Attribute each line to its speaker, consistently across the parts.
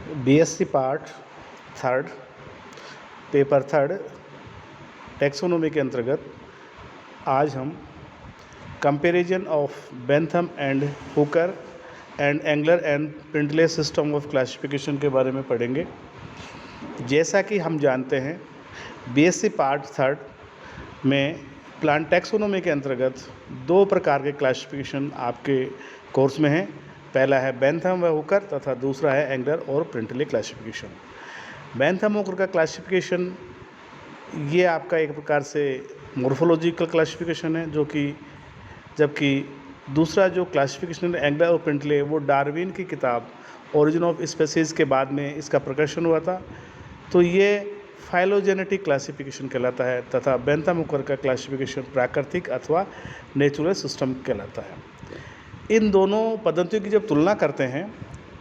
Speaker 1: BSc part third, paper third, taxonomy के अंतर्गत आज हम comparison of Bentham and Hooker and Engler and Prantl system of classification के बारे में पढ़ेंगे। जैसा कि हम जानते हैं, बीएससी पार्ट थर्ड में प्लांट टैक्सोनॉमी के अंतर्गत दो प्रकार के क्लासिफिकेशन आपके कोर्स में हैं। पहला है बेंथम व हुकर तथा दूसरा है एंगलर और प्रिंटले क्लासिफिकेशन। बेंथम हुकर का क्लासिफिकेशन ये आपका एक प्रकार से मॉर्फोलॉजिकल क्लासिफिकेशन है, जबकि दूसरा जो क्लासिफिकेशन एंगलर और प्रिंटले वो डार्विन की किताब ओरिजिन ऑफ स्पीसीज के बाद में इसका प्रकाशन हुआ था, तो ये फाइलोजेनेटिक क्लासिफिकेशन कहलाता है तथा बेंथम हुकर का क्लासिफिकेशन प्राकृतिक अथवा नेचुरल सिस्टम कहलाता है। इन दोनों पद्धतियों की जब तुलना करते हैं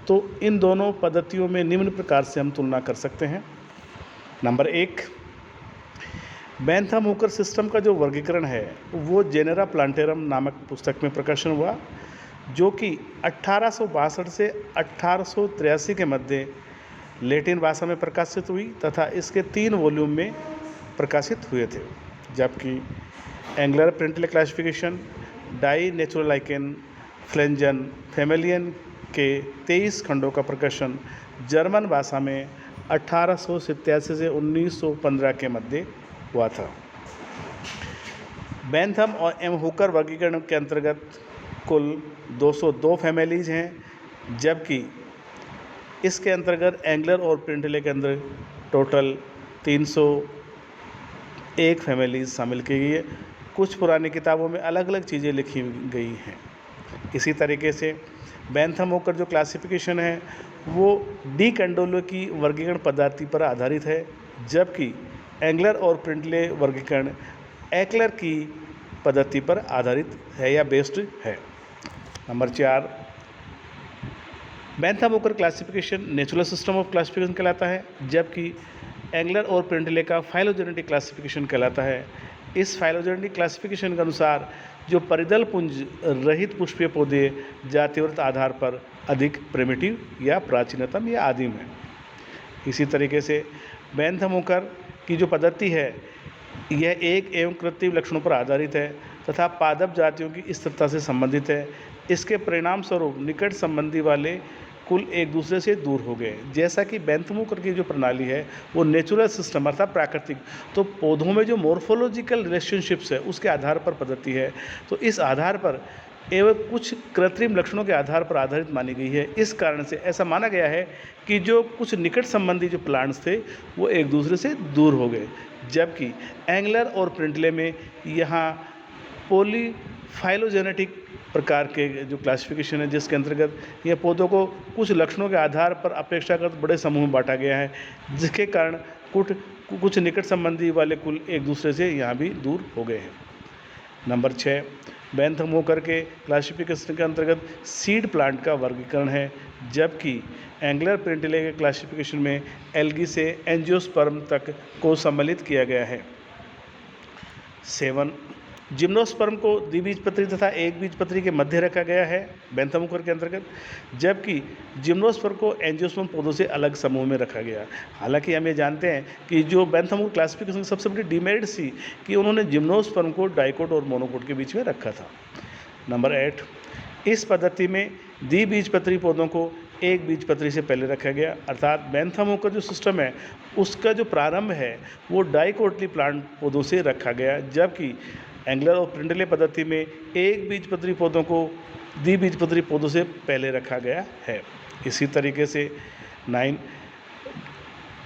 Speaker 1: तो इन दोनों पद्धतियों में निम्न प्रकार से हम तुलना कर सकते हैं। नंबर 1, बेंथम हुकर सिस्टम का जो वर्गीकरण है वो जेनेरा प्लांटेरम नामक पुस्तक में प्रकाशन हुआ, जो कि 1862 से 1883 के मध्य लैटिन भाषा में प्रकाशित हुई तथा इसके 3 वॉल्यूम में प्रकाशित हुए थे। जबकि एंगलर प्रिंटले क्लासिफिकेशन डाई नेचुरलाइकेन फ्लेंजन फैमिलियन के 23 खंडों का प्रकाशन जर्मन भाषा में 1887 से 1915 के मध्य हुआ था। बेंथम और एम हुकर वर्गीकरण के अंतर्गत कुल 202 फैमिलीज हैं, जबकि इसके अंतर्गत एंगलर और प्रिंटले के अंदर टोटल 301 फैमिलीज शामिल की गई है। कुछ पुरानी किताबों में अलग अलग चीज़ें लिखी गई हैं। इसी तरीके से बेंथम हुकर जो क्लासिफिकेशन है वो डी कैंडोलो की वर्गीकरण पद्धति पर आधारित है, जबकि एंगलर और प्रिंटले वर्गीकरण एक्लर की पद्धति पर आधारित है या बेस्ड है। Number 4, Bentham Hooker classification natural system of classification कहलाता है, जबकि एंगलर और प्रिंटले का फाइलोजेनेटिक क्लासिफिकेशन कहलाता है। इस फाइलोजेनेटिक क्लासिफिकेशन के अनुसार जो परिदल पुंज रहित पुष्पीय पौधे जातिवृत्त आधार पर अधिक प्रिमिटिव या प्राचीनतम या आदिम है। इसी तरीके से बेंथम हुकर की जो पद्धति है यह एक एवं कृत्रिम लक्षणों पर आधारित है तथा पादप जातियों की स्थिरता से संबंधित है। इसके परिणाम स्वरूप निकट संबंधी वाले कुल एक दूसरे से दूर हो गए। जैसा कि बेंथम हुकर की जो प्रणाली है वो नेचुरल सिस्टम अर्थात प्राकृतिक, तो पौधों में जो मॉर्फोलॉजिकल रिलेशनशिप्स है उसके आधार पर पद्धति है, तो इस आधार पर एवं कुछ कृत्रिम लक्षणों के आधार पर आधारित मानी गई है। इस कारण से ऐसा माना गया है कि जो कुछ निकट संबंधी जो प्लांट्स थे वो एक दूसरे से दूर हो गए, जबकि एंगलर और प्रिंटले में यहाँ पॉलीफाइलोजेनेटिक प्रकार के जो क्लासिफिकेशन है जिसके अंतर्गत यह पौधों को कुछ लक्षणों के आधार पर अपेक्षाकृत बड़े समूह में बांटा गया है, जिसके कारण कुछ निकट संबंधी वाले कुल एक दूसरे से यहाँ भी दूर हो गए हैं। नंबर 6, बेंथम हुकर के क्लासिफिकेशन के अंतर्गत सीड प्लांट का वर्गीकरण है, जबकि एंगलर प्रिंटले के क्लासिफिकेशन में एल्गी से एंजियोस्पर्म तक को सम्मिलित किया गया है। 7, जिम्नोस्पर्म को द्विबीजपत्री तथा एक बीजपत्री के मध्य रखा गया है बेंथम हुकर के अंतर्गत, जबकि जिम्नोस्पर्म को एंजियोस्पर्म पौधों से अलग समूह में रखा गया। हालांकि हम ये जानते हैं कि जो बेंथम हुकर क्लासिफिकेशन की सबसे बड़ी डिमेरिट थी कि उन्होंने जिम्नोस्पर्म को डाइकोट और मोनोकोट के बीच में रखा था। नंबर 8, इस पद्धति में द्विबीजपत्री पौधों को एक बीजपत्री से पहले रखा गया, अर्थात बेंथम हुकर जो सिस्टम है उसका जो प्रारंभ है वो डाइकोटली प्लांट पौधों से रखा गया, जबकि एंगलर और प्रिंटले पद्धति में एक बीजपत्री पौधों को द्विबीजपत्री पौधों से पहले रखा गया है। इसी तरीके से 9,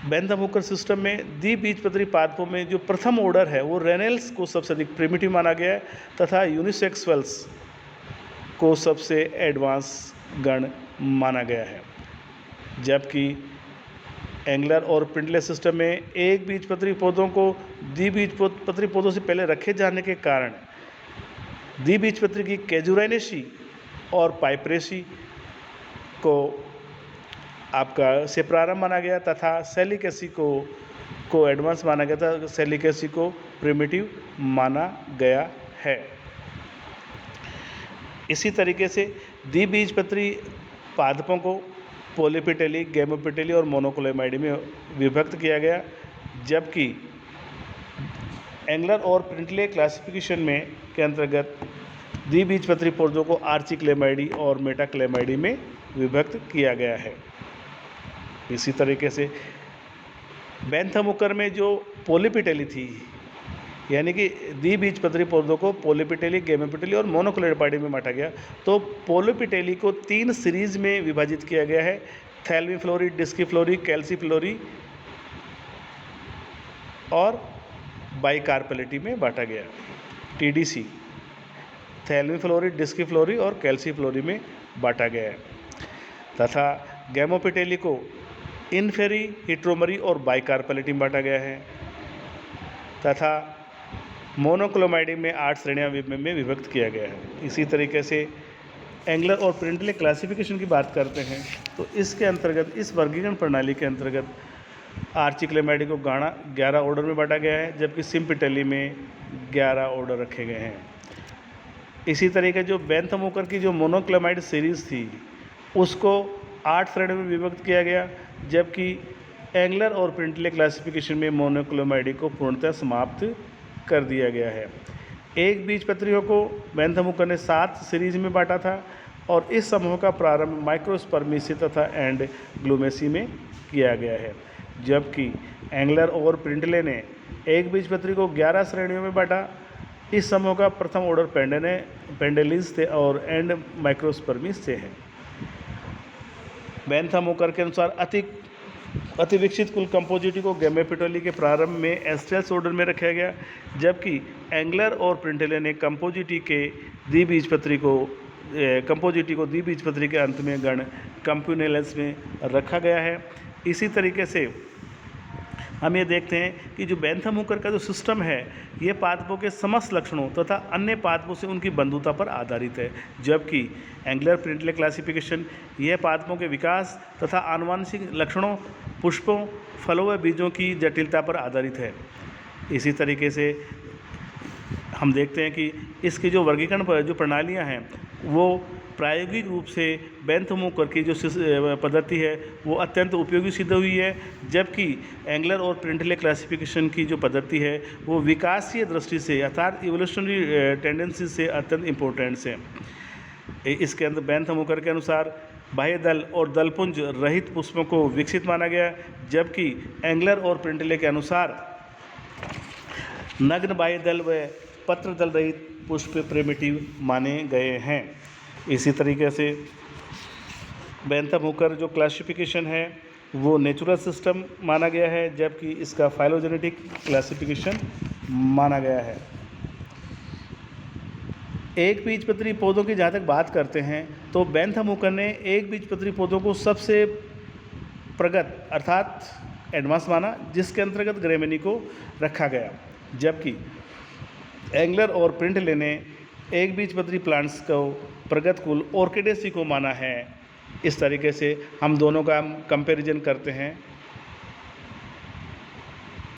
Speaker 1: बेंथम हुकर सिस्टम में द्विबीजपत्री पादपों में जो प्रथम ऑर्डर है वो रेनेल्स को सबसे अधिक प्रिमिटिव माना गया है तथा यूनिसेक्सुअल्स को सबसे एडवांस गण माना गया है, जबकि एंगलर और प्रिंटले सिस्टम में एक बीजपत्री पौधों को द्विबीजपत्री पौधों से पहले रखे जाने के कारण द्विबीजपत्री की कैजुराइनेसी और पाइपरेसी को आपका से प्रारंभ माना गया तथा सेलिकेसी को एडवांस माना गया था, सेलिकेसी को प्रिमिटिव माना गया है। इसी तरीके से द्विबीजपत्री पादपों को पोलीपिटेली, गैमोपिटेली और मोनोक्लेमाइडी में विभक्त किया गया, जबकि एंगलर और प्रिंटले क्लासिफिकेशन में के अंतर्गत द्विबीजपत्री पौधों को आर्चिक्लेमाइडी और मेटाक्लेमाइडी में विभक्त किया गया है। इसी तरीके से बैंथम हुकर में जो पोलीपिटेली थी, यानी कि द्विबीजपत्री पौधों को पोलीपिटेली, गैमोपिटेली और मोनोक्लेमाइडी में बांटा गया। तो पोलीपिटेली को 3 सीरीज में विभाजित किया गया है, थैल्मीफ्लोरी, डिस्कीफ्लोरी, कैल्सीफ्लोरी और बाइकार्पेलिटी में बांटा गया। TDC थैल्मीफ्लोरी, डिस्कीफ्लोरी और कैल्सीफ्लोरी में बांटा गया है, तथा गैमोपिटेली को इन्फेरी, हिट्रोमरी और बाइकार्पेलिटी में बांटा गया है, तथा मोनोक्लेमाइडी में 8 श्रेणियां में विभक्त किया गया है। इसी तरीके से एंगलर और प्रिंटले क्लासिफिकेशन की बात करते हैं तो इसके अंतर्गत, इस वर्गीकरण प्रणाली के अंतर्गत आर्चिक्लेमाइडी को 11 ऑर्डर में बांटा गया है, जबकि सिम्पिटेली में 11 ऑर्डर रखे गए हैं। इसी तरीके जो बैंथम हुकर की जो मोनोक्लेमाइड सीरीज़ थी उसको 8 श्रेणियों में विभक्त किया गया, जबकि एंगलर और प्रिंटले क्लासिफिकेशन में मोनोक्लेमाइडी को पूर्णतः समाप्त कर दिया गया है। एक बीजपत्रियों को बैंथम हुकर ने 7 सीरीज में बांटा था और इस समूह का प्रारंभ माइक्रोस्पर्मी तथा एंड ग्लूमेसी में किया गया है, जबकि एंगलर और प्रिंटले ने एक बीजपत्री को 11 श्रेणियों में बांटा। इस समूह का प्रथम ऑर्डर पेंडेलिस थे और एंड माइक्रोस्पर्मीस से है। बैंथम हुकर के अनुसार अतिविकसित कुल कंपोजिटी को गैमेपिटेली के प्रारंभ में एस्टेल्स ऑर्डर में रखा गया, जबकि एंगलर और प्रिंटले ने कंपोजिटी को द्विबीजपत्री के अंत में गण कंप्यूनेलेंस में रखा गया है। इसी तरीके से हम ये देखते हैं कि जो बैंथम हुकर का जो सिस्टम है ये पादपों के समस्त लक्षणों तथा अन्य पादपों से उनकी बंधुता पर आधारित है, जबकि एंगलर प्रिंटले क्लासिफिकेशन यह पादपों के विकास तथा आनुवंशिक लक्षणों, पुष्पों, फलों व बीजों की जटिलता पर आधारित है। इसी तरीके से हम देखते हैं कि इसकी जो वर्गीकरण पर जो प्रणालियाँ हैं वो प्रायोगिक रूप से बैंथम हुकर की जो पद्धति है वो अत्यंत उपयोगी सिद्ध हुई है, जबकि एंगलर और प्रिंटले क्लासिफिकेशन की जो पद्धति है वो विकासीय दृष्टि से अर्थात इवोल्यूशनरी टेंडेंसी से अत्यंत इम्पोर्टेंट है। इसके अंदर बैंथम हुकर के अनुसार बाह्य दल और दलपुंज रहित पुष्पों को विकसित माना गया, जबकि एंगलर और प्रिंटले के अनुसार नग्न बाह्य दल व पत्र दल रहित पुष्प प्रिमिटिव माने गए हैं। इसी तरीके से बैंथम हुकर जो क्लासिफिकेशन है वो नेचुरल सिस्टम माना गया है, जबकि इसका फाइलोजेनेटिक क्लासिफिकेशन माना गया है। एक बीजपत्री पौधों की जहाँ तक बात करते हैं तो बैंथम हुकर ने एक बीजपत्री पौधों को सबसे प्रगत अर्थात एडवांस माना, जिसके अंतर्गत ग्रेमिनी को रखा गया, जबकि एंगलर और प्रिंटले ने एक बीजपत्री प्लांट्स को प्रगत कुल ऑर्किडेसी को माना है। इस तरीके से हम दोनों का कंपैरिजन करते हैं।